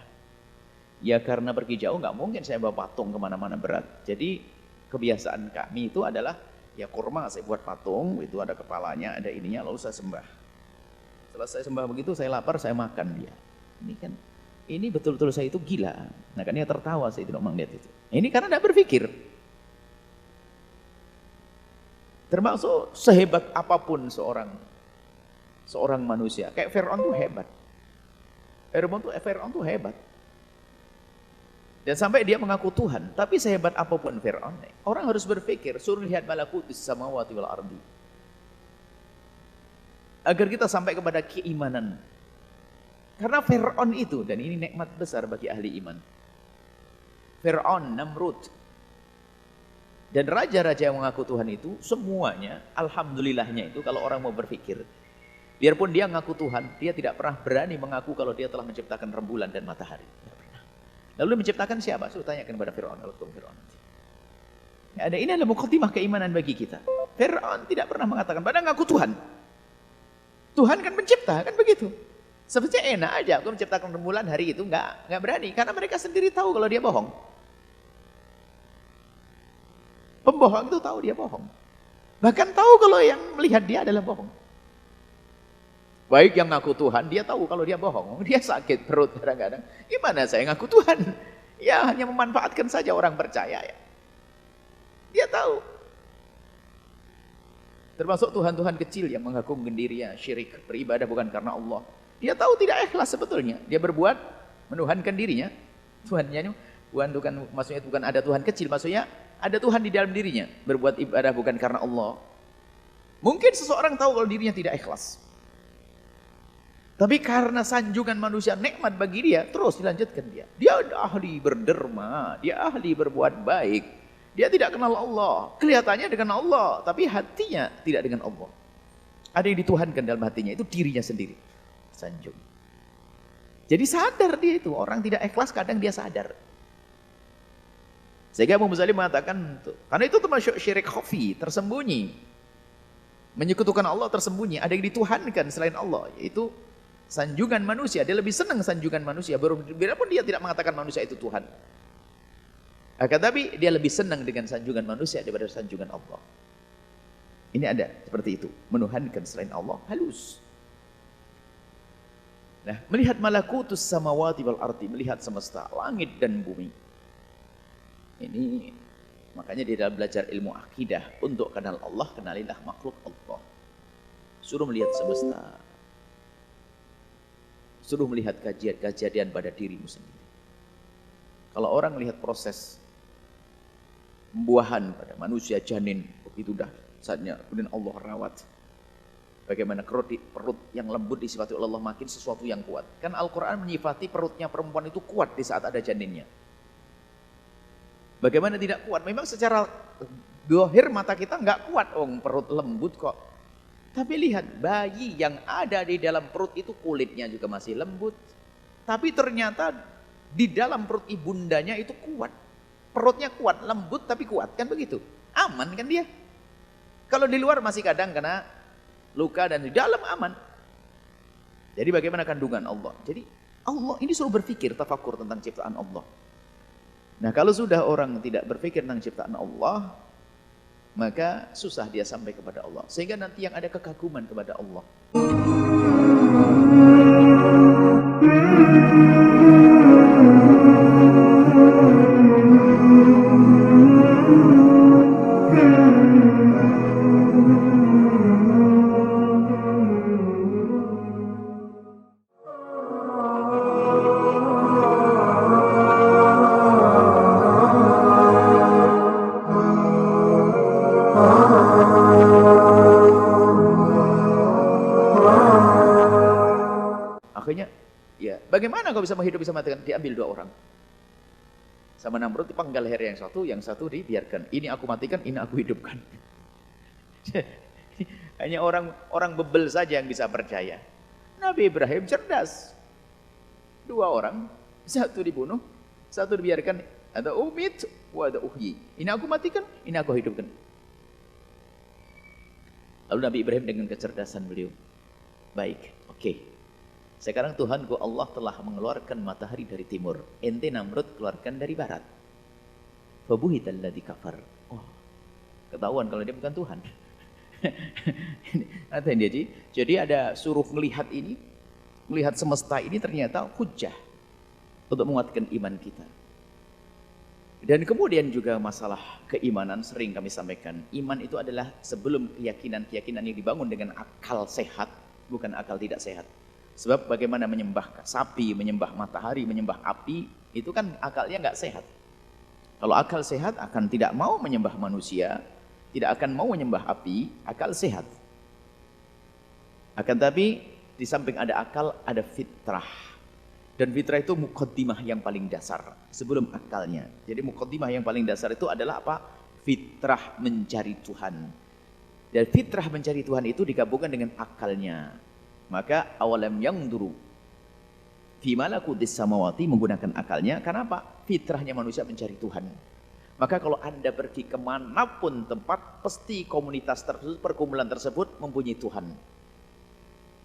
Ya karena pergi jauh nggak mungkin saya bawa patung kemana-mana berat. Jadi kebiasaan kami itu adalah ya kurma saya buat patung, itu ada kepalanya, ada ininya, lalu saya sembah. Setelah saya sembah begitu, saya lapar, saya makan dia. Ini kan, ini betul-betul saya itu gila. Nah kan dia tertawa, saya tidak melihat itu. Ini karena tidak berpikir. Termasuk sehebat apapun seorang manusia, kayak Fir'aun tuh hebat. Fir'aun tuh hebat. Dan sampai dia mengaku Tuhan, tapi sehebat apapun Fir'aun, orang harus berpikir, suruh lihat malakutus samawati wal ardi. Agar kita sampai kepada keimanan. Karena Fir'aun itu, dan ini nikmat besar bagi ahli iman. Fir'aun, Namrud, dan raja-raja yang mengaku Tuhan itu, semuanya, alhamdulillahnya itu, kalau orang mau berpikir, biarpun dia mengaku Tuhan, dia tidak pernah berani mengaku kalau dia telah menciptakan rembulan dan matahari. Lalu menciptakan siapa? Suruh tanyakan kepada Fir'aun. Ya, ini adalah muqaddimah keimanan bagi kita. Fir'aun tidak pernah mengatakan, padahal mengaku Tuhan. Tuhan kan mencipta, kan begitu. Sebenarnya enak aja, aku menciptakan rembulan hari itu, nggak berani. Karena mereka sendiri tahu kalau dia bohong. Pembohong itu tahu dia bohong. Bahkan tahu kalau yang melihat dia adalah bohong. Baik yang ngaku Tuhan, dia tahu kalau dia bohong. Dia sakit perut kadang-kadang. Gimana saya ngaku Tuhan? Ya hanya memanfaatkan saja orang percaya ya. Dia tahu. Termasuk Tuhan-Tuhan kecil yang mengagungkan dirinya, syirik, beribadah bukan karena Allah. Dia tahu tidak ikhlas sebetulnya. Dia berbuat menuhankan dirinya. Tuhannya bukan maksudnya bukan ada Tuhan kecil, maksudnya ada Tuhan di dalam dirinya, berbuat ibadah bukan karena Allah. Mungkin seseorang tahu kalau dirinya tidak ikhlas. Tapi karena sanjungan manusia nikmat bagi dia, terus dilanjutkan dia. Dia ahli berderma, dia ahli berbuat baik. Dia tidak kenal Allah, kelihatannya dengan Allah, tapi hatinya tidak dengan Allah. Ada yang dituhankan dalam hatinya, itu dirinya sendiri. Sanjung. Jadi sadar dia itu, orang tidak ikhlas kadang dia sadar. Sehingga Abu Muzalim mengatakan, karena itu termasuk syirik khafi, tersembunyi. Menyekutukan Allah tersembunyi, ada yang dituhankan selain Allah, yaitu sanjungan manusia. Dia lebih senang sanjungan manusia, biarpun dia tidak mengatakan manusia itu Tuhan. Tapi dia lebih senang dengan sanjungan manusia daripada sanjungan Allah. Ini ada seperti itu, menuhankan selain Allah, halus. Nah, melihat malakutus samawati wal ardi, melihat semesta, langit dan bumi. Ini makanya di dalam belajar ilmu akidah, untuk kenal Allah, kenalilah makhluk Allah. Suruh melihat semesta, suruh melihat kejadian pada dirimu sendiri. Kalau orang melihat proses pembuahan pada manusia janin, begitu dah saatnya kemudian Allah rawat. Bagaimana perut yang lembut disifati oleh Allah makin sesuatu yang kuat. Kan Al-Quran menyifati perutnya perempuan itu kuat di saat ada janinnya. Bagaimana tidak kuat? Memang secara zahir mata kita nggak kuat, perut lembut kok. Tapi lihat, bayi yang ada di dalam perut itu kulitnya juga masih lembut. Tapi ternyata di dalam perut ibundanya itu kuat. Perutnya kuat, lembut tapi kuat, kan begitu? Aman kan dia? Kalau di luar masih kadang kena luka dan di dalam aman. Jadi bagaimana kandungan Allah? Jadi Allah ini suruh berpikir, tafakur tentang ciptaan Allah. Nah kalau sudah orang tidak berpikir tentang ciptaan Allah, maka susah dia sampai kepada Allah. Sehingga nanti yang ada kekaguman kepada Allah. Akhirnya, ya bagaimana kau bisa menghidup bisa matikan? Diambil dua orang. Sama Namrud dipenggal leher yang satu dibiarkan. Ini aku matikan, ini aku hidupkan. Hanya orang bebel saja yang bisa percaya. Nabi Ibrahim cerdas. Dua orang, satu dibunuh, satu dibiarkan. Ada umit, ada uhyi. Ini aku matikan, ini aku hidupkan. Lalu Nabi Ibrahim dengan kecerdasan beliau, baik, oke. Sekarang Tuhanku Allah telah mengeluarkan matahari dari timur. Ente Namrud keluarkan dari barat. Fabuhitalladzi kafar. Oh, ketahuan kalau dia bukan Tuhan. Dia, jadi ada suruh melihat ini, melihat semesta ini ternyata hujjah untuk menguatkan iman kita. Dan kemudian juga masalah keimanan sering kami sampaikan. Iman itu adalah sebelum keyakinan yang dibangun dengan akal sehat, bukan akal tidak sehat. Sebab bagaimana menyembah sapi, menyembah matahari, menyembah api, itu kan akalnya nggak sehat. Kalau akal sehat akan tidak mau menyembah manusia, tidak akan mau menyembah api, akal sehat. Akan tapi di samping ada akal, ada fitrah. Dan fitrah itu muqaddimah yang paling dasar sebelum akalnya. Jadi muqaddimah yang paling dasar itu adalah apa? Fitrah mencari Tuhan. Dan fitrah mencari Tuhan itu digabungkan dengan akalnya. Maka awalam yanzuru fi malakutis samawati, menggunakan akalnya. Karena apa? Fitrahnya manusia mencari Tuhan. Maka kalau Anda pergi kemanapun tempat, pasti komunitas tersebut, perkumpulan tersebut mempunyai Tuhan.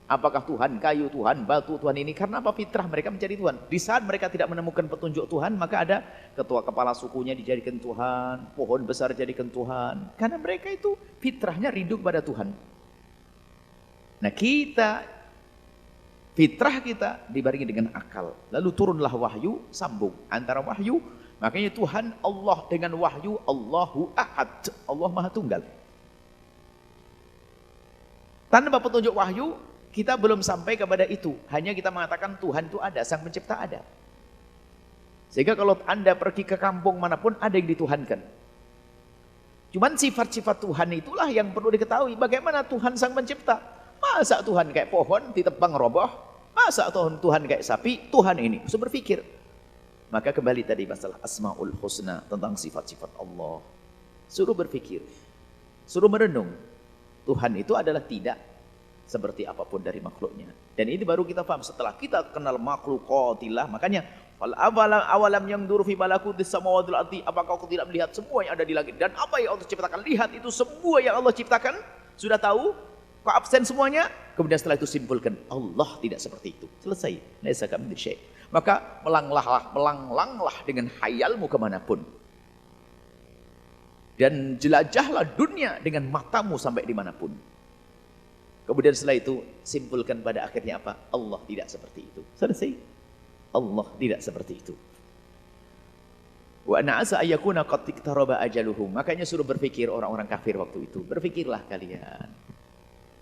Apakah Tuhan kayu, Tuhan batu, Tuhan ini? Karena apa? Fitrah mereka mencari Tuhan. Di saat mereka tidak menemukan petunjuk Tuhan, maka ada ketua kepala sukunya dijadikan Tuhan, pohon besar dijadikan Tuhan. Karena mereka itu fitrahnya rindu kepada Tuhan. Nah kita, fitrah kita dibarengi dengan akal. Lalu turunlah wahyu, sambung antara wahyu. Makanya Tuhan Allah dengan wahyu, Allahu Ahad, Allah Maha Tunggal. Tanpa petunjuk wahyu, kita belum sampai kepada itu. Hanya kita mengatakan Tuhan itu ada, Sang Pencipta ada. Sehingga kalau Anda pergi ke kampung manapun, ada yang dituhankan. Cuman sifat-sifat Tuhan itulah yang perlu diketahui. Bagaimana Tuhan Sang Pencipta? Masa Tuhan kayak pohon ditebang roboh? Masa Tuhan kayak sapi? Tuhan ini, harus berpikir. Maka kembali tadi masalah Asmaul Husna, tentang sifat-sifat Allah. Suruh berpikir, suruh merenung. Tuhan itu adalah tidak seperti apapun dari makhluknya. Dan ini baru kita paham setelah kita kenal makhluqatillah. Makanya awalam yang duru fi malakutis samawati wal ardi, apakah kau tidak melihat semua yang ada di langit dan apa yang Allah ciptakan? Lihat itu semua yang Allah ciptakan. Sudah tahu? Kau absen semuanya? Kemudian setelah itu simpulkan, Allah tidak seperti itu. Selesai. Laisa kamitslihi syai'. Maka melanglanglah dengan hayalmu kemanapun. Dan jelajahlah dunia dengan matamu sampai dimanapun. Kemudian setelah itu simpulkan pada akhirnya apa? Allah tidak seperti itu. Selesai. Allah tidak seperti itu. Wa ana asa ayyakuna qad iktaraba ajaluhum. Makanya suruh berpikir orang-orang kafir waktu itu. Berpikirlah kalian.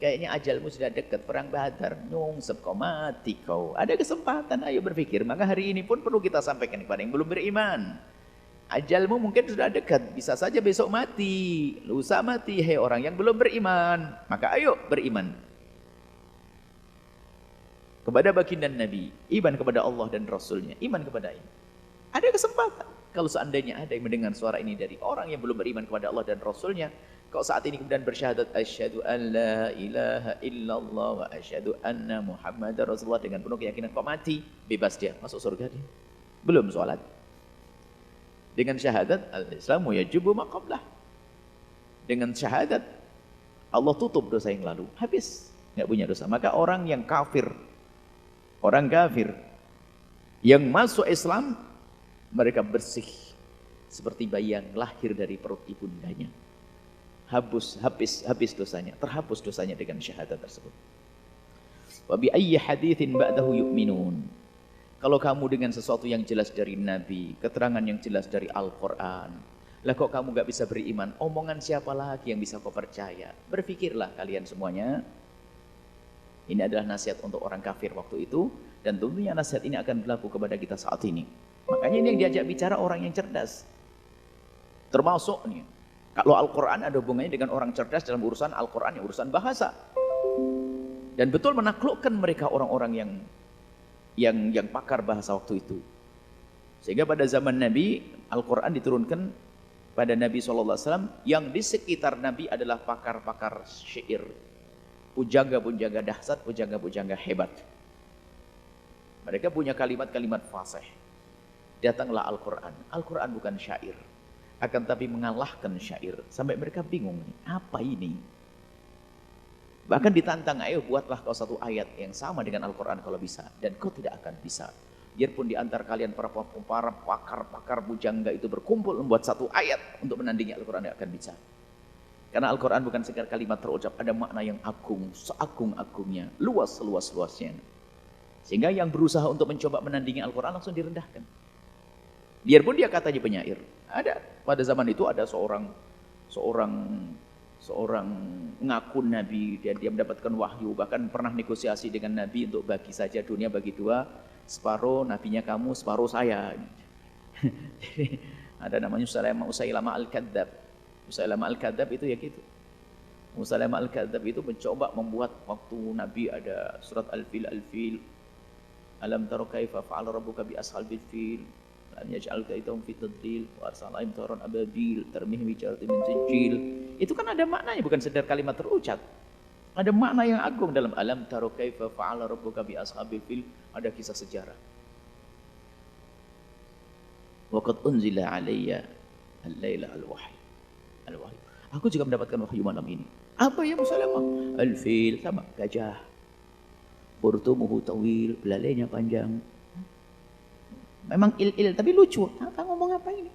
Kayaknya ajalmu sudah dekat, perang Badar, nyungsep kau, mati kau. Ada kesempatan, ayo berpikir. Maka hari ini pun perlu kita sampaikan kepada yang belum beriman. Ajalmu mungkin sudah dekat, bisa saja besok mati, lusa mati, hei orang yang belum beriman. Maka ayo beriman kepada baginda Nabi, iman kepada Allah dan Rasulnya, iman kepada ini. Ada kesempatan. Kalau seandainya ada yang mendengar suara ini dari orang yang belum beriman kepada Allah dan Rasulnya, kau saat ini kemudian bersyahadat asyhadu an la ilaha illallah wa asyhadu anna Muhammadar Rasulullah dengan penuh keyakinan, kau mati, bebas dia, masuk surga dia. Belum sholat. Dengan syahadat al-islamu yajubu ma qablah. Dengan syahadat Allah tutup dosa yang lalu, habis, enggak punya dosa. Maka orang yang kafir, orang kafir yang masuk Islam, mereka bersih seperti bayi yang lahir dari perut ibundanya. Habis dosanya, terhapus dosanya dengan syahadat tersebut. Wa bi ayyi haditsin ba'dahu yu'minun. Kalau kamu dengan sesuatu yang jelas dari Nabi, keterangan yang jelas dari Al-Quran, lah kok kamu gak bisa beriman? Omongan siapa lagi yang bisa kau percaya? Berpikirlah kalian semuanya. Ini adalah nasihat untuk orang kafir waktu itu, dan tentunya nasihat ini akan berlaku kepada kita saat ini. Makanya ini yang diajak bicara orang yang cerdas. Termasuk nih, kalau Al-Quran ada hubungannya dengan orang cerdas dalam urusan Al-Quran, urusan bahasa. Dan betul menaklukkan mereka orang-orang yang pakar bahasa waktu itu. Sehingga pada zaman Nabi, Al-Quran diturunkan pada Nabi SAW, yang di sekitar Nabi adalah pakar-pakar syair, pujangga-pujangga dahsyat, pujangga-pujangga hebat. Mereka punya kalimat-kalimat fasih. Datanglah Al-Quran. Al-Quran bukan syair, akan tapi mengalahkan syair. Sampai mereka bingung, apa ini? Bahkan ditantang, ayo buatlah kau satu ayat yang sama dengan Al-Quran kalau bisa. Dan kau tidak akan bisa. Biarpun di antara kalian para pakar-pakar bujangga itu berkumpul membuat satu ayat untuk menandingi Al-Quran, tidak akan bisa. Karena Al-Quran bukan sekedar kalimat terucap, ada makna yang agung, seagung-agungnya, luas seluas-luasnya. Sehingga yang berusaha untuk mencoba menandingi Al-Quran langsung direndahkan. Biarpun dia katanya penyair. Ada, pada zaman itu ada seorang ngaku Nabi, dia mendapatkan wahyu, bahkan pernah negosiasi dengan Nabi untuk bagi saja dunia bagi dua, separuh nabinya kamu, separuh saya. Jadi ada namanya Musailamah Al-Kadzab. Musailamah Al-Kadzab itu ya gitu. Musailamah Al-Kadzab itu mencoba membuat waktu Nabi ada surat Al-Fil, alam tara kaifa fa'ala rabbuka bi ashabil fil, lam yaj'al kaidahum fi tadlil wa arsala alaihim tayran ababil tarmihim bi jaratin min sijil. Itu kan ada maknanya, bukan sekedar kalimat terucap. Ada makna yang agung dalam alam tara kaifa fa'ala rabbuka bi ashabil fil, ada kisah sejarah. Wa qad unzila alayya al-laila al-wahyi. Aku juga mendapatkan wahyu malam ini. Apa ya Musailamah? Al-fil, sama gajah. Furtumuhu tawil, belalainya panjang. Memang il-il tapi lucu. Apa ngomong apa ini?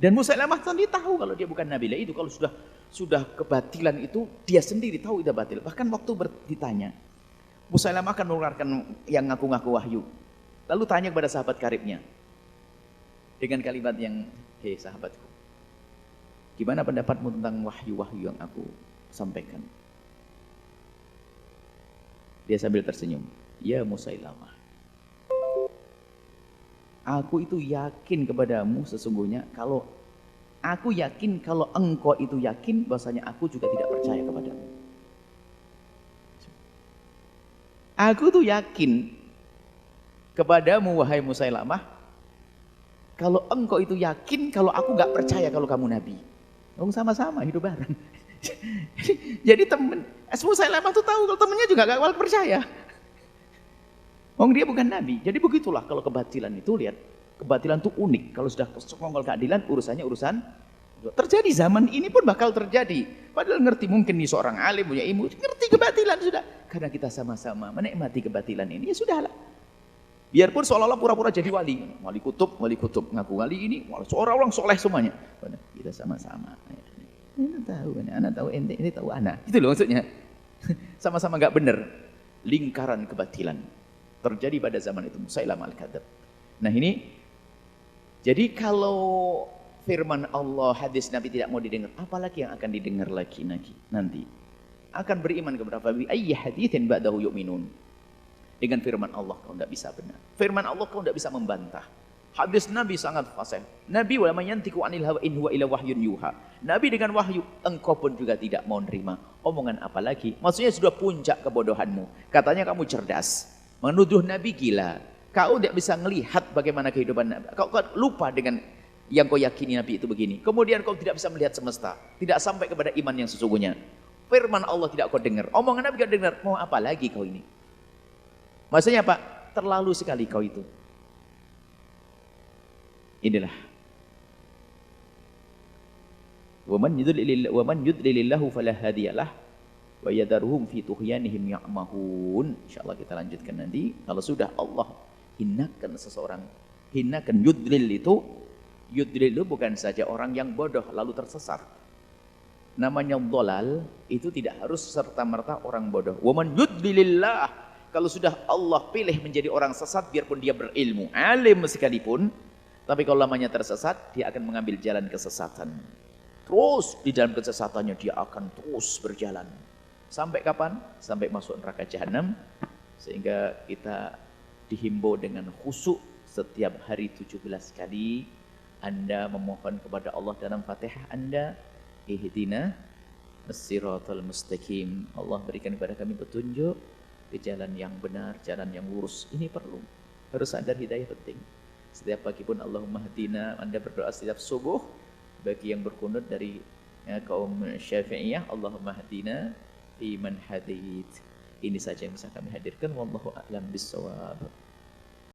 Dan Musailamah sendiri tahu kalau dia bukan nabi. Lah itu kalau sudah kebatilan itu dia sendiri tahu itu batil. Bahkan waktu ditanya, Musailamah akan mengeluarkan yang ngaku-ngaku wahyu. Lalu tanya kepada sahabat karibnya dengan kalimat yang, hei sahabatku, gimana pendapatmu tentang wahyu-wahyu yang aku sampaikan? Dia sambil tersenyum, ya Musailamah, aku itu yakin kepadamu sesungguhnya kalau aku yakin kalau engkau itu yakin bahwasanya aku juga tidak percaya kepadamu. Aku tuh yakin kepadamu wahai Musailamah kalau engkau itu yakin kalau aku gak percaya kalau kamu nabi. Sama-sama hidup bareng. Jadi temen Musailamah tuh tahu kalau temennya juga gak bakal percaya. Dia bukan nabi. Jadi begitulah kalau kebatilan itu, lihat, kebatilan itu unik. Kalau sudah sekongkol keadilan, urusannya urusan terjadi. Zaman ini pun bakal terjadi. Padahal ngerti, mungkin nih seorang alim punya ilmu, ngerti kebatilan sudah. Karena kita sama-sama menikmati kebatilan ini, ya sudahlah. Biarpun seolah-olah pura-pura jadi wali kutub, ngaku wali ini, seorang orang soleh semuanya. Kita sama-sama. Anak tahu, ente tahu anak. Itu loh maksudnya. Sama-sama nggak benar. Lingkaran kebatilan terjadi pada zaman itu, Musailamah Al-Kadzab. Nah ini, jadi kalau firman Allah, hadis Nabi tidak mau didengar, apalagi yang akan didengar lagi nanti. Akan beriman kepada Nabi, ayyi haditsin ba'dahu yu'minun. Dengan firman Allah kau tidak bisa benar. Firman Allah kau tidak bisa membantah. Hadis Nabi sangat fasih. Nabi wa man yantiqu anil hawa in huwa illa wahyun yuha. Nabi dengan wahyu, engkau pun juga tidak mau nerima. Omongan apa lagi? Maksudnya sudah puncak kebodohanmu. Katanya kamu cerdas. Menuduh Nabi gila. Kau tidak bisa melihat bagaimana kehidupan Nabi. Kau lupa dengan yang kau yakini Nabi itu begini. Kemudian kau tidak bisa melihat semesta. Tidak sampai kepada iman yang sesungguhnya. Firman Allah tidak kau dengar. Omongan Nabi kau dengar. Mau apa lagi kau ini? Maksudnya apa? Terlalu sekali kau itu. Inilah. Wa man yudlilillahu fala hadiyalah wa yadharuhum fi tughyanihim ya'mahun. Insyaallah kita lanjutkan nanti. Kalau sudah Allah hinakan seseorang, hinakan yudlil itu bukan saja orang yang bodoh lalu tersesat. Namanya dhalal itu tidak harus serta-merta orang bodoh. Wa man yudlilillah, kalau sudah Allah pilih menjadi orang sesat, biarpun dia berilmu, alim sekalipun, tapi kalau lamanya tersesat, dia akan mengambil jalan kesesatan. Terus di dalam kesesatannya dia akan terus berjalan. Sampai kapan? Sampai masuk neraka jahanam. Sehingga kita dihimbau dengan khusyuk setiap hari 17 kali. Anda memohon kepada Allah dalam Fatihah Anda, ihdina as-siratal mustaqim. Allah berikan kepada kami petunjuk ke jalan yang benar, jalan yang lurus. Ini perlu. Harus sadar hidayah penting. Setiap pagi pun Allahumma hadina, Anda berdoa setiap subuh. Bagi yang berkunut dari kaum Syafi'iyah, Allahumma hadina fi man hadait. Ini saja yang bisa kami hadirkan. Wallahu a'lam bissawab.